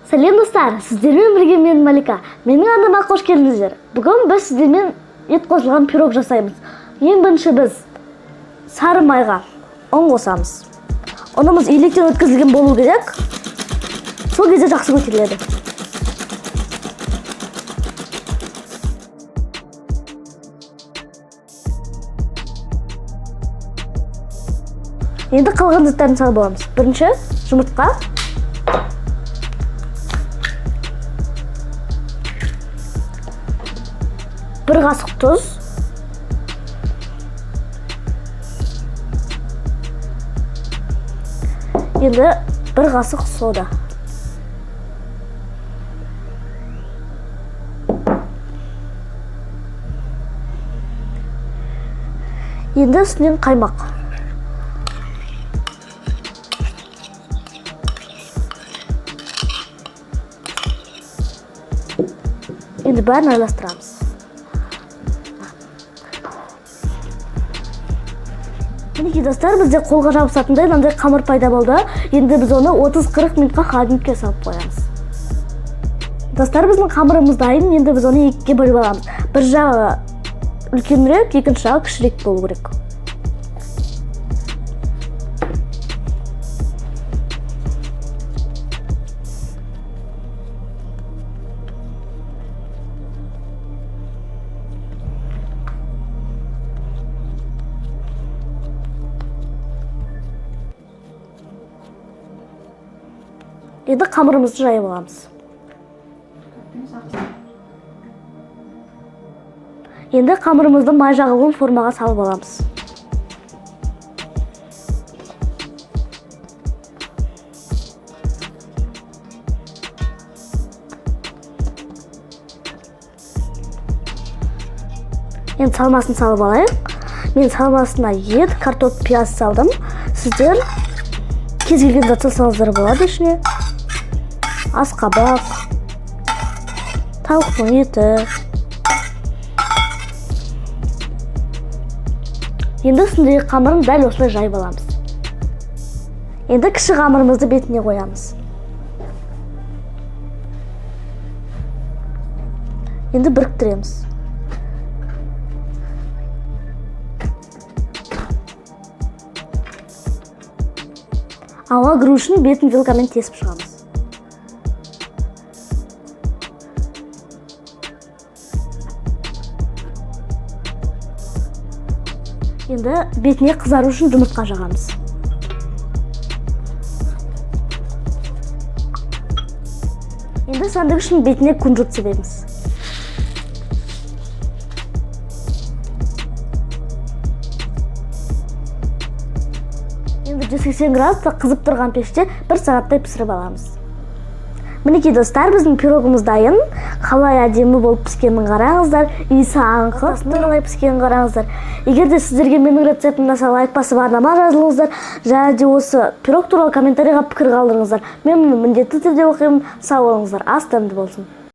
Сәлем достар, сіздермен бірге мен Малика. Менің атыма қош келдіңіздер. Бүгін біз сіздермен ет қосылған пирог жасаймыз. Ең бірінші біз сары майға ұн қосамыз. Ұнымыз електен өткізілген болу керек. Сол кезде жақсы көтеріледі. Енді қалған заттарын салып аламыз. Бірінші жұмыртқа, бір қасық тұз, енді бір қасық сода. Енді үстінен қаймақ. Енді бәрін араластырамыз. Мінекей достар, бізде қолға жабысатындай мынандай қамыр пайда болды. Енді біз оны 30-40 минутқа холодильникке салып қоямыз. Достар, біздің қамырымыз дайын. Енді біз оны екіге бөліп аламыз. Бір жағы үлкенірек, екінші жағы кішірек болу керек. Енді қамырымызды жайып аламыз. Енді қамырымызды май жағылған формаға салып аламыз. Енді салмасын салып алайық. Мен салмасына ет, картоп, пияз салдым. Сіздер кез келген зат салсаңыздар болады ішіне. Асқабақ, тауықтың еті. Енді үстіндегі қамырын дәл осылай жайып аламыз. Енді кіші қамырымызды бетіне қоямыз. Енді біріктіреміз. Ауа кіру үшін бетін вилкамен тесіп шығамыз. Енді бетіне қызару үшін жұмыртқа жағамыз. Енді сәндік үшін бетіне күнжіт себеміз. Енді 180 градуста қызып тұрған пеште 1 сағаттай пісіріп аламыз. Мінекей достар, біздің пирогымыз дайын. Қалай әдемі болып піскенін қараңыздар. Иісі аңқып, қалай піскенін қараңыздар. Егер де сіздерге менің рецептімді лайк басып арнама жазылыңыздар, және де осы пирог туралы комментарийға пікір қалдырыңыздар. Мен міндетті түрде оқимын. Сау болыңыздар. Ас дәмді болсын.